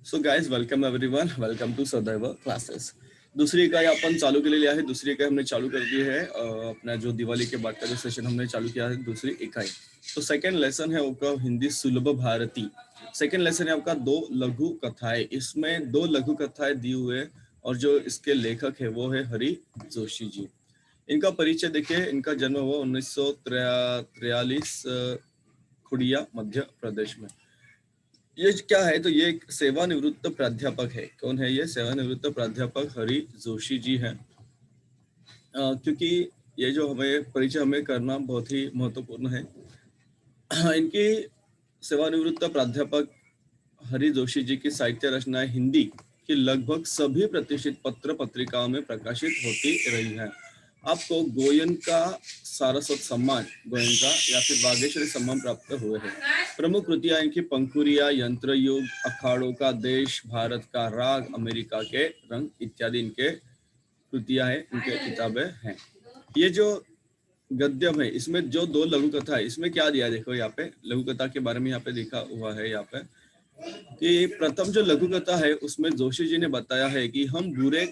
So guys welcome everyone, welcome to Sadaiv classes. दूसरी इकाई अपन चालू केलेली आहे। दूसरी इकाई हमने चालू कर दी है। अपना जो दिवाली के बाद का जो सेशन हमने चालू किया है, दूसरी इकाई। तो सेकंड लेसन है आपका हिंदी सुलभ भारती। सेकंड लेसन है आपका दो लघु कथाएं। इसमें दो लघु कथाएं दी हुए और जो इसके लेखक है वो है हरि जोशी जी। इनका परिचय देखिए। इनका जन्म हुआ 1943 खुड़िया मध्य प्रदेश में। ये क्या है, तो ये एक सेवानिवृत्त प्राध्यापक है। कौन है ये? सेवानिवृत्त प्राध्यापक हरि जोशी जी हैं। क्योंकि ये जो हमें परिचय हमें करना बहुत ही महत्वपूर्ण है। इनकी सेवानिवृत्त प्राध्यापक हरि जोशी जी की साहित्य रचनाएं हिंदी की लगभग सभी प्रतिष्ठित पत्र पत्रिकाओं में प्रकाशित होती रही है। आपको गोयनका सारस्वत सम्मान, गोयनका या फिर वागेश्वरी सम्मान प्राप्त हुए हैं। प्रमुख कृतियां इनकी पंखुरिया, यंत्रयुग, अखाड़ों का देश, भारत का राग, अमेरिका के रंग इत्यादि इनके कृतियां हैं, इनके किताबें हैं। ये जो गद्यम है, इसमें जो दो लघु कथा है, इसमें क्या दिया है देखो। यहाँ पे लघु कथा के बारे में यहाँ पे लिखा हुआ है। यहाँ पे कि प्रथम जो लघु कथा है उसमें जोशी जी ने बताया है कि हमें बुरे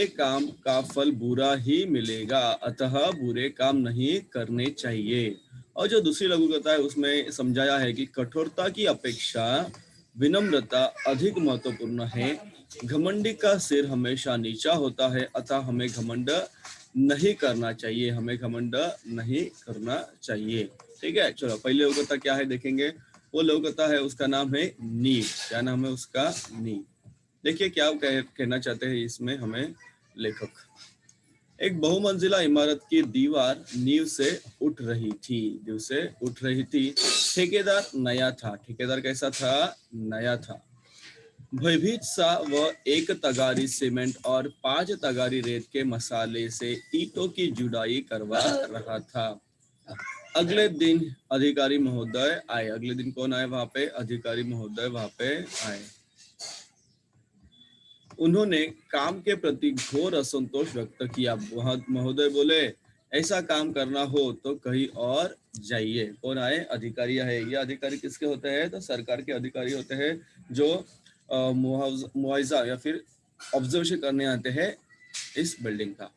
काम का फल बुरा ही मिलेगा, अतः बुरे काम नहीं करने चाहिए। और जो दूसरी लघु कथा है उसमें समझाया है कि कठोरता की अपेक्षा विनम्रता अधिक महत्वपूर्ण है। घमंडी का सिर हमेशा नीचा होता है, अतः हमें घमंड नहीं करना चाहिए, हमें घमंड नहीं करना चाहिए। ठीक है, चलो पहले लघु कथा क्या है देखेंगे। वो लघु कथा है, उसका नाम है नींव। क्या नाम है उसका? नींव। देखिए क्या कहना चाहते हैं इसमें हमें लेखक। एक बहुमंजिला इमारत की दीवार नींव से उठ रही थी। ठेकेदार नया था। ठेकेदार कैसा था? नया था। भयभीत सा वह एक तगारी सीमेंट और 5 तगारी रेत के मसाले से ईंटों की जुड़ाई करवा रहा था। अगले दिन अधिकारी महोदय आए। अगले दिन कौन आए वहां पे? अधिकारी महोदय वहां पे आए। उन्होंने काम के प्रति घोर असंतोष व्यक्त किया। महोदय बोले, ऐसा काम करना हो तो कहीं और जाइए। कौन आए? अधिकारी है। ये अधिकारी किसके होते हैं? तो सरकार के अधिकारी होते हैं, जो मुआवजा या फिर ऑब्जर्वेशन करने आते हैं इस बिल्डिंग का।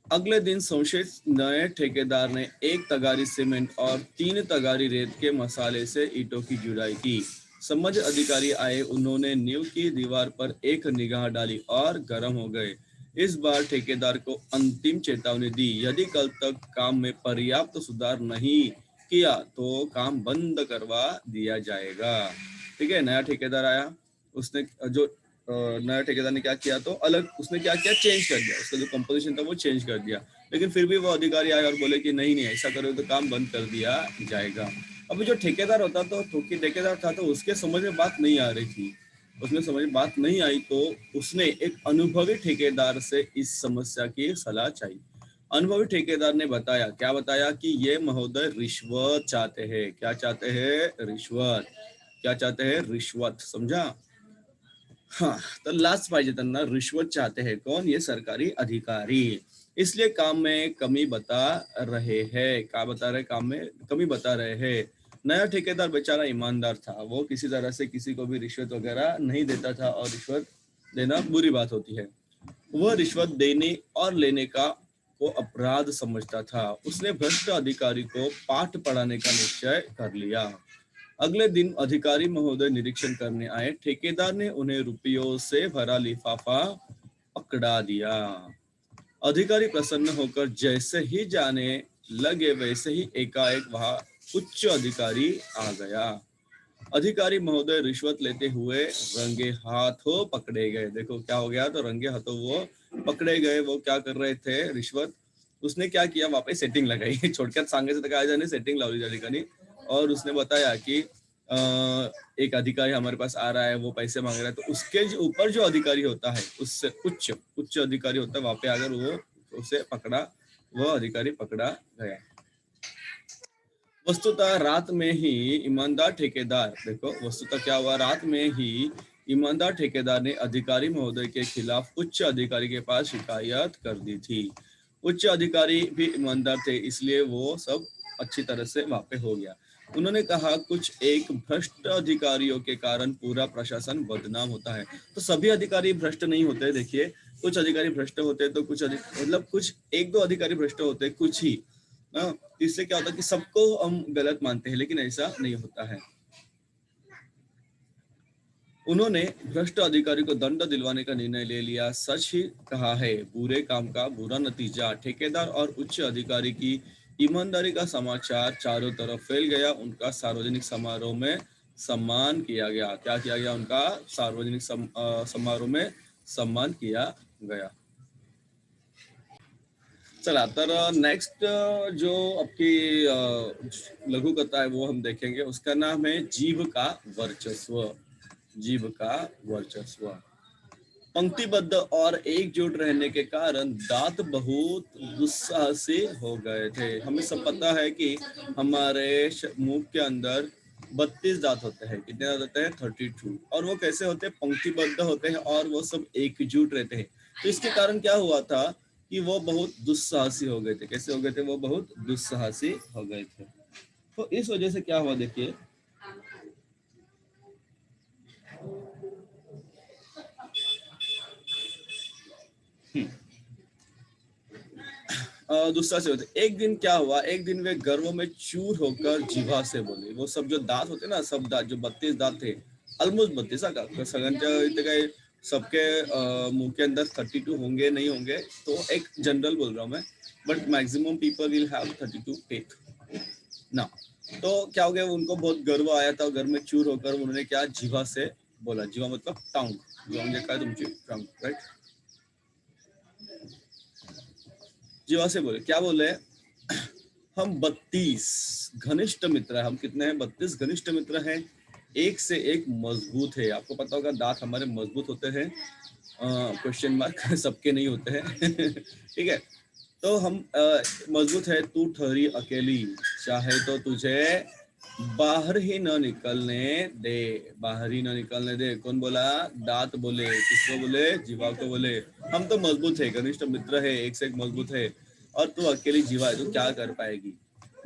अगले दिन संशयित नए ठेकेदार ने 1 तगारी सीमेंट और 3 तगारी रेत के मसाले से ईंटों की जुड़ाई की। समझ अधिकारी आए। उन्होंने नींव की दीवार पर एक निगाह डाली और गर्म हो गए। इस बार ठेकेदार को अंतिम चेतावनी दी, यदि कल तक काम में पर्याप्त सुधार नहीं किया तो काम बंद करवा दिया जाएगा। ठीक है, नया ठेकेदार आया। उसने जो नया ठेकेदार ने क्या किया, तो अलग उसने क्या किया, चेंज कर दिया। उसका जो कंपोजिशन था वो चेंज कर दिया। लेकिन फिर भी वो अधिकारी आए और बोले कि नहीं नहीं, ऐसा करो तो काम बंद कर दिया जाएगा। अब जो ठेकेदार होता तो ठेकेदार था, तो उसके समझ में बात नहीं आ रही थी। उसमें समझ में बात नहीं आई तो उसने एक अनुभवी ठेकेदार से इस समस्या की सलाह चाहिए। अनुभवी ठेकेदार ने बताया, क्या बताया? कि ये महोदय रिश्वत चाहते हैं। क्या चाहते हैं? रिश्वत। क्या चाहते हैं? रिश्वत। समझा? हाँ, तर लाच पाहिजे त्यांना, रिश्वत चाहते हैं। कौन? ये सरकारी अधिकारी। इसलिए काम में कमी बता रहे हैं। क्या बता रहे? काम में कमी बता रहे हैं। नया ठेकेदार बेचारा ईमानदार था। वो किसी तरह से किसी को भी रिश्वत वगैरह नहीं देता था, और रिश्वत देना बुरी बात होती है। वह रिश्वत देने और लेने का को अपराध समझता था। उसने भ्रष्ट अधिकारी को पाठ पढ़ाने का निश्चय कर लिया। अगले दिन अधिकारी महोदय निरीक्षण करने आए। ठेकेदार ने उन्हें रुपयों से भरा लिफाफा पकड़ा दिया। अधिकारी प्रसन्न होकर जैसे ही जाने लगे, वैसे ही एकाएक वहां उच्च अधिकारी आ गया। अधिकारी महोदय रिश्वत लेते हुए रंगे हाथों पकड़े गए। देखो क्या हो गया, तो रंगे हाथों वो पकड़े गए। वो क्या कर रहे थे? रिश्वत। उसने क्या किया, वहां पे सेटिंग लगाई। छोड़कर सांगे से काय जाने सेटिंग लावली त्या ठिकाणी। और उसने बताया कि एक अधिकारी हमारे पास आ रहा है, वो पैसे मांग रहा है। तो उसके ऊपर जो अधिकारी होता है, उससे उच्च उच्च अधिकारी होता है, वहां पे अगर वो उसे पकड़ा, वो अधिकारी पकड़ा गया। वस्तुतः रात में ही ईमानदार ठेकेदार, देखो वस्तुतः क्या हुआ, रात में ही ईमानदार ठेकेदार ने अधिकारी महोदय के खिलाफ उच्च अधिकारी के पास शिकायत कर दी थी। उच्च अधिकारी भी ईमानदार थे, इसलिए वो सब अच्छी तरह से वहां पे हो गया। उन्होंने कहा कुछ एक भ्रष्ट अधिकारियों के कारण पूरा प्रशासन बदनाम होता है। तो सभी अधिकारी भ्रष्ट नहीं होते, देखिए कुछ अधिकारी भ्रष्ट होते हैं, तो कुछ मतलब कुछ एक दो अधिकारी भ्रष्ट होते हैं, कुछ ही। हाँ, इससे क्या होता है कि सबको हम गलत मानते हैं, लेकिन ऐसा नहीं होता है। उन्होंने भ्रष्ट अधिकारी को दंड दिलवाने का निर्णय ले लिया। सच ही कहा है, बुरे काम का बुरा नतीजा। ठेकेदार और उच्च अधिकारी की ईमानदारी का समाचार चारों तरफ फैल गया। उनका सार्वजनिक समारोह में सम्मान किया गया। क्या किया गया? उनका सार्वजनिक समारोह में सम्मान किया गया। चला, तर नेक्स्ट जो आपकी लघु कथा है वो हम देखेंगे। उसका नाम है जीभ का वर्चस्व। जीभ का वर्चस्व। पंक्तिबद्ध और एकजुट रहने के कारण दांत बहुत दुस्साहसी हो गए थे। हमें सब पता है कि हमारे मुंह के अंदर 32 दांत होते हैं। कितने दांत होते हैं? 32। और वो कैसे होते हैं? पंक्तिबद्ध होते हैं और वो सब एकजुट रहते हैं। तो इसके कारण क्या हुआ था कि वो बहुत दुस्साहसी हो गए थे। कैसे हो गए थे? वो बहुत दुस्साहसी हो गए थे। तो इस वजह से क्या हुआ, देखिए दूसरा से होते। एक दिन क्या हुआ, एक दिन वे गर्व में चूर होकर जीवा से बोले। वो सब जो दांत होते ना, सब दांत जो 32 दांत थे, ऑलमोस्ट 32 का सगळ्यांच्या इथे काय सबके मुंह के अंदर 32 होंगे नहीं होंगे, तो एक जनरल बोल रहा हूँ मैं, but maximum people will have 32 teeth ना। तो क्या हो गया, उनको बहुत गर्व आया था। घर में चूर होकर उन्होंने क्या जीवा से बोला। जीवा मतलब टांग। जीवा म्हणजे काय? तुमची टांग, राइट। जीवा से बोले, क्या बोले? हम 32 घनिष्ठ मित्र हैं। हम कितने हैं? 32 घनिष्ठ मित्र हैं, एक से एक मजबूत है। आपको पता होगा दांत हमारे मजबूत होते हैं, क्वेश्चन मार्क सबके नहीं होते हैं। ठीक है, तो हम मजबूत है। तू ठहरी अकेली, चाहे तो तुझे बाहर ही न निकलने दे। बाहर ही न निकलने दे। कौन बोला? दांत बोले। किसको बोले? जीवा को बोले। हम तो मजबूत है, घनिष्ठ मित्र है, एक से एक मजबूत है, और तू अकेली जीवा है, तो क्या कर पाएगी?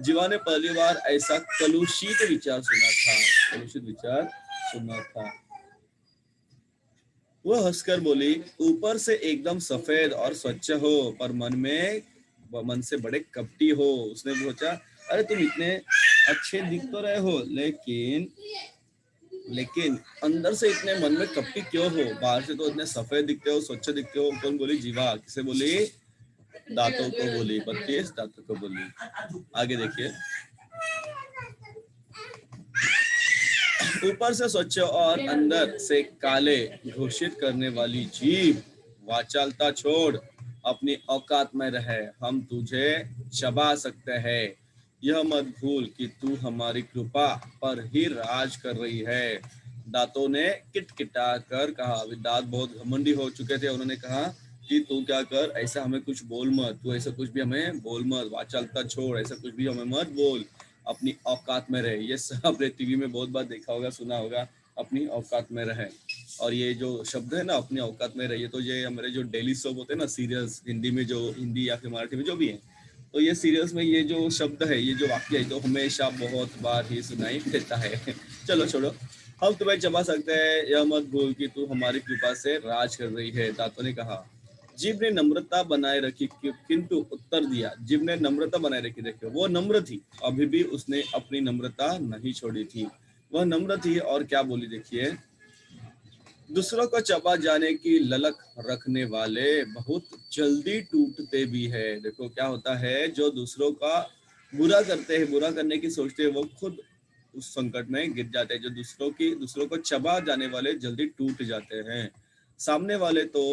जीवा ने पहली बार ऐसा कलुषित विचार सुना था। कलुषित विचार सुना था। वह हंसकर बोली, ऊपर से एकदम सफेद और स्वच्छ हो, पर मन से बड़े कपटी हो। उसने पूछा, अरे तुम इतने अच्छे दिख तो रहे हो, लेकिन लेकिन अंदर से इतने मन में कपटी क्यों हो? बाहर से तो इतने सफेद दिखते हो, स्वच्छ दिखते हो। कौन बोली? जीवा। किसे बोली? दांतों को बोली। 32 दांतों को बोली। आगे देखिए। ऊपर से स्वच्छ और अंदर से काले घोषित करने वाली जीभ, वाचालता छोड़, अपनी औकात में रहे। हम तुझे चबा सकते हैं। यह मत भूल कि तू हमारी कृपा पर ही राज कर रही है। दांतों ने किटकिटा कर कहा। अभी दांत बहुत घमंडी हो चुके थे। उन्होंने कहा कि तू क्या कर, ऐसा हमें कुछ बोल मत, तू ऐसा कुछ भी हमें बोल मत, वाचालता छोड़, ऐसा कुछ भी हमें मत बोल, अपनी औकात में रहे। ये सब आपने टीवी में बहुत बार देखा होगा, सुना होगा, अपनी औकात में रहे। और ये जो शब्द है ना, अपनी औकात में रहिए, तो ये हमारे जो डेली सोप होते हैं ना, सीरियल्स, हिंदी में जो, हिंदी या फिर मराठी में जो भी है, तो ये सीरियल्स में ये जो शब्द है, ये जो वाक्य है, तो हमेशा बहुत बार ही सुनाई देता है। चलो छोड़ो, हम तुम्हें चबा सकते हैं, यह मत भूल कि तू हमारी कृपा से राज कर रही है। दांतों ने कहा। जीव ने नम्रता बनाए रखी, किंतु उत्तर दिया। जीव ने नम्रता बनाए रखी, देखो वो नम्र थी, अभी भी उसने अपनी नम्रता नहीं छोड़ी थी। वह नम्र थी और क्या बोली, देखिए। दूसरों को चबा जाने की ललक रखने वाले बहुत जल्दी टूटते भी है। देखो क्या होता है, जो दूसरों का बुरा करते हैं, बुरा करने की सोचते हैं, वो खुद उस संकट में गिर जाते हैं। जो दूसरों को चबा जाने वाले जल्दी टूट जाते हैं। सामने वाले तो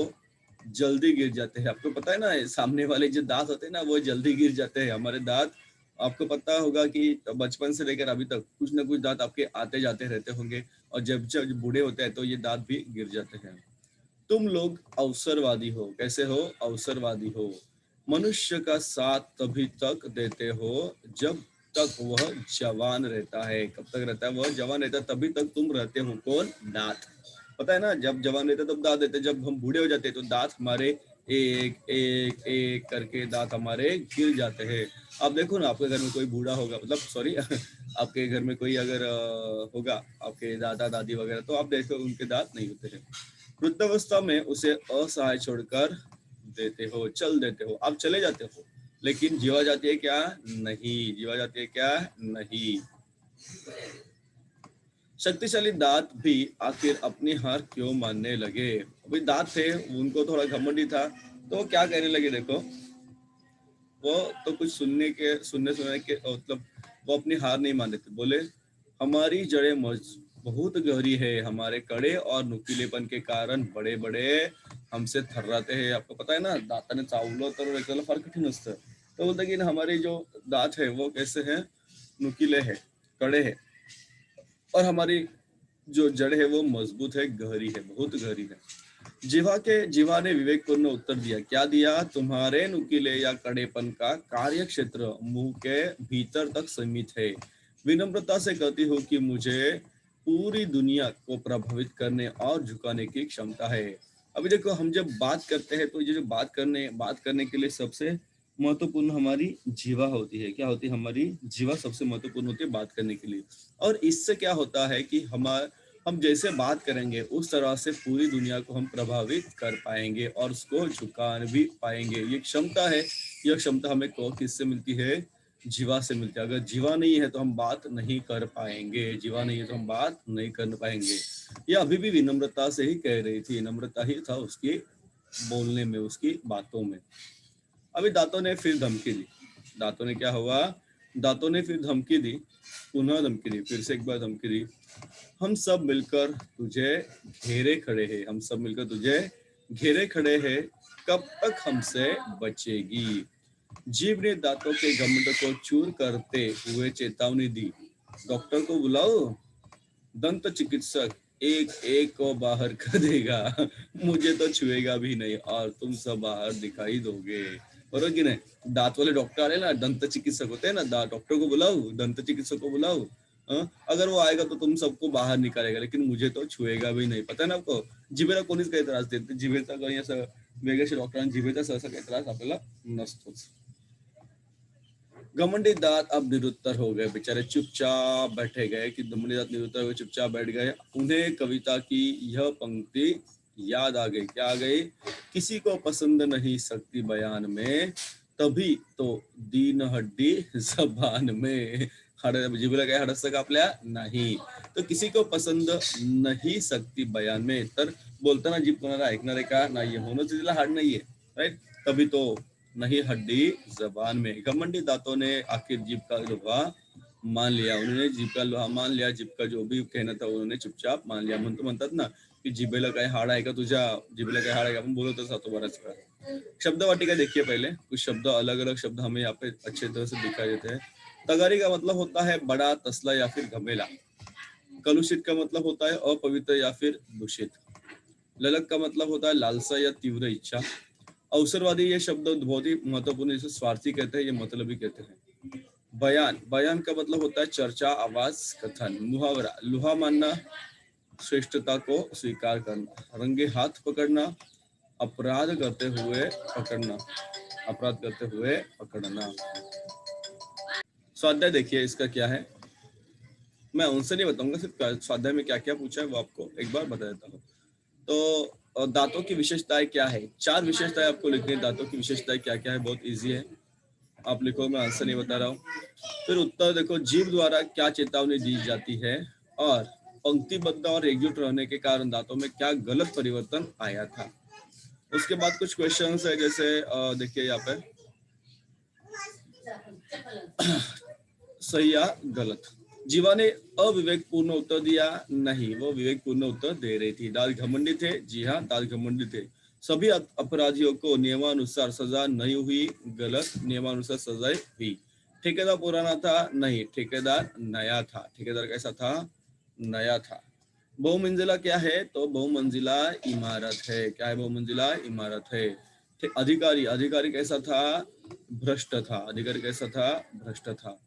जल्दी गिर जाते हैं। आपको पता है ना, सामने वाले जो दांत होते हैं ना, वो जल्दी गिर जाते हैं। हमारे दांत, आपको पता होगा कि बचपन से लेकर अभी तक कुछ ना कुछ दांत आपके आते जाते रहते होंगे, और जब जब बूढ़े होते हैं तो ये दांत भी गिर जाते हैं। तुम लोग अवसरवादी हो। कैसे हो? अवसरवादी हो। मनुष्य का साथ तभी तक देते हो जब तक वह जवान रहता है। कब तक रहता है? वह जवान रहता है, तभी तक तुम रहते हो। कौन? दांत। पता है ना, जब जवान रहते तब दांत देते, जब हम बूढ़े हो जाते तो दांत हमारे एक एक एक करके दांत हमारे गिर जाते हैं। आप देखो ना, आपके घर में कोई बूढ़ा होगा, मतलब सॉरी आपके घर में कोई अगर होगा, आपके दादा दादी वगैरह, तो आप देखो उनके दांत नहीं होते हैं। वृद्धावस्था में उसे असहाय छोड़कर देते हो, चल देते हो, आप चले जाते हो, लेकिन जीवा जाती है क्या? नहीं। जीवा जाती है क्या? नहीं। शक्तिशाली दांत भी आखिर अपनी हार क्यों मानने लगे? अभी दांत थे, उनको थोड़ा घमंडी था, तो वो क्या कहने लगे देखो। वो तो कुछ सुनने के मतलब वो अपनी हार नहीं मान रहे थे। बोले, हमारी जड़ें बहुत गहरी है, हमारे कड़े और नुकीलेपन के कारण बड़े बड़े हमसे थर्राते हैं। आपको पता है ना, दाताने चावलं तर त्याला फार कठीण असतं। तो बोलते कि हमारे जो दांत है वो कैसे हैं? नुकीले है, कड़े है, और हमारी जो जड़ है वो मजबूत है, गहरी है, बहुत गहरी है। जीवा ने विवेकपूर्ण उत्तर दिया। क्या दिया? तुम्हारे नुकीले या कड़ेपन का कार्य क्षेत्र मुंह के भीतर तक सीमित है। विनम्रता से कहती हूँ कि मुझे पूरी दुनिया को प्रभावित करने और झुकाने की क्षमता है। अभी देखो, हम जब बात करते हैं तो ये जो बात करने के लिए सबसे महत्वपूर्ण हमारी जीवा होती है। क्या होती है? हमारी जीवा सबसे महत्वपूर्ण होती है बात करने के लिए। और इससे क्या होता है कि हम जैसे बात करेंगे उस तरह से पूरी दुनिया को हम प्रभावित कर पाएंगे और उसको झुका भी पाएंगे। ये क्षमता है। यह क्षमता हमें किससे मिलती है? जीवा से मिलती है। अगर जीवा नहीं है तो हम बात नहीं कर पाएंगे, जीवा नहीं है तो हम बात नहीं कर पाएंगे। यह अभी भी विनम्रता से ही कह रही थी, नम्रता ही था उसकी बोलने में, उसकी बातों में। अभी दांतों ने फिर धमकी दी। दांतों ने क्या हुआ? दांतों ने फिर धमकी दी, पुनः धमकी दी, फिर से एक बार धमकी दी। हम सब मिलकर तुझे घेरे खड़े हैं, हम सब मिलकर तुझे घेरे खड़े हैं, कब तक हमसे बचेगी? जीभ ने दांतों के घमंड को चूर करते हुए चेतावनी दी। डॉक्टर को बुलाओ, दंत चिकित्सक एक एक को बाहर कर देगा, मुझे तो छुएगा भी नहीं और तुम सब बाहर दिखाई दोगे। बरोबर कि नहीं? दांत वाले डॉक्टर आ रहे ना, दंत चिकित्सक होते हैं ना, डॉक्टर को बुलाओ, दंत चिकित्सक को बुलाओ। अगर वो आएगा तो तुम सबको बाहर निकालेगा, लेकिन मुझे तो छुएगा भी नहीं। पता है ना आपको? जिभेला कोणीच काही त्रास देत नाही. जिभेचा काही असं वेगळ्या डॉक्टरांना जिभेचा सहसा काही त्रास आपल्याला नसतोच। घमंडी दांत अब निरुत्तर हो गए, बेचारे चुपचाप बैठे गए कि घमंडी दांत निरुत्तर हुए, चुपचाप बैठ गए। उन्हें कविता की यह पंक्ति याद आ गई। क्या आ गई? किसी को पसंद नहीं सकती बयान में, तभी तो दीन हड्डी जबान में। जिभेला काय हडसतं का आपल्या? नाही. तो किसी को पसंद नहीं सकती बयान में, तर बोलताना जीभ कोणाला ऐकणार आहे का? नाहीये, म्हणूनच तिला हाड नाहीये, राईट? तभी तो नहीं हड्डी जबान में। घमंडी दांतों ने आखिर जीभ का लोहा मान लिया। उन्होंने जीभ का लोहा मान लिया, जीभ का जो भी कहना था उन्होंने चुपचाप मान लिया। म्हणतात ना की जिभेला काय हाड आहे का तुझ्या? जिभेला काय हाड आहे का? आपण बोलतच राहतो बऱ्याच वेळा। शब्द वाटिका देखिए पहले, कुछ शब्द, अलग अलग शब्द हमें यहाँ पे अच्छे तरह से दिखाई देते हैं। तगारी का मतलब होता है बड़ा, तसला या फिर घमेला। कलुषित का मतलब होता है अपवित्र या फिर दूषित। ललक का मतलब होता है लालसा या तीव्र इच्छा। अवसरवादी ये शब्द बहुत ही महत्वपूर्ण, जैसे स्वार्थी कहते हैं, ये मतलबी कहते हैं। बयान, बयान का मतलब होता है चर्चा, आवाज, कथन। मुहावरा, लुहा मानना, श्रेष्ठता को स्वीकार करना। रंगे हाथ पकड़ना, अपराध करते हुए पकड़ना, अपराध करते हुए पकड़ना। स्वाध्याय देखिए इसका क्या है। मैं उनसे नहीं बताऊंगा, सिर्फ स्वाध्याय में क्या क्या पूछा है वो आपको एक बार बता देता हूँ। तो दांतों की विशेषताएं क्या है? 4 विशेषताएं आपको लिखनी है। दांतों की विशेषताएं क्या क्या है, बहुत इजी है, आप लिखो, मैं आंसर नहीं बता रहा हूँ। फिर उत्तर देखो, जीभ द्वारा क्या चेतावनी दी जाती है, और पंक्तिबद्ध और एकजुट रहने के कारण दांतों में क्या गलत परिवर्तन आया था। उसके बाद कुछ क्वेश्चंस है, जैसे देखिए यहाँ पे सही या गलत। जीवा ने अविवेकपूर्ण उत्तर दिया। नहीं, वो विवेकपूर्ण उत्तर दे रही थी। दाल घमंडी थे। जी हाँ, दाल घमंडी थे। सभी अपराधियों को नियमानुसार सजा नहीं हुई। गलत, नियमानुसार सजा हुई। ठेकेदार पुराना था। नहीं, ठेकेदार नया था। ठेकेदार कैसा था? नया था। बहुमंजिला क्या है? तो बहुमंजिला इमारत है। क्या है? बहुमंजिला इमारत है। अधिकारी, अधिकारी कैसा था? भ्रष्ट था। अधिकारी कैसा था? भ्रष्ट था।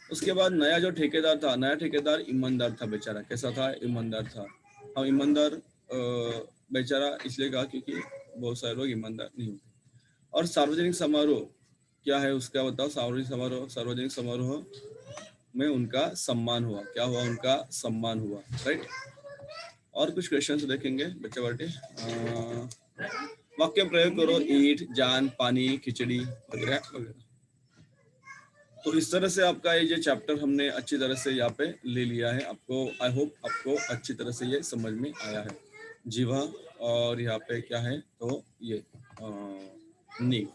उसके बाद नया जो ठेकेदार था, नया ठेकेदार ईमानदार था बेचारा। कैसा था? ईमानदार था। हम ईमानदार बेचारा इसलिए कहा क्योंकि बहुत सारे लोग ईमानदार नहीं होते। और सार्वजनिक समारोह क्या है, उसका बताओ। सार्वजनिक समारोह में उनका सम्मान हुआ। क्या हुआ? उनका सम्मान हुआ, राइट। और कुछ क्वेश्चंस देखेंगे बच्चे बाटे। वाक्य प्रयोग करो, ईंट, जान, पानी, खिचड़ी वगैरह वगैरह। तो इस तरह से आपका ये चैप्टर हमने अच्छी तरह से यहाँ पे ले लिया है। आपको, आई होप आपको अच्छी तरह से ये समझ में आया है। जीवा और यहाँ पे क्या है, तो ये नींव।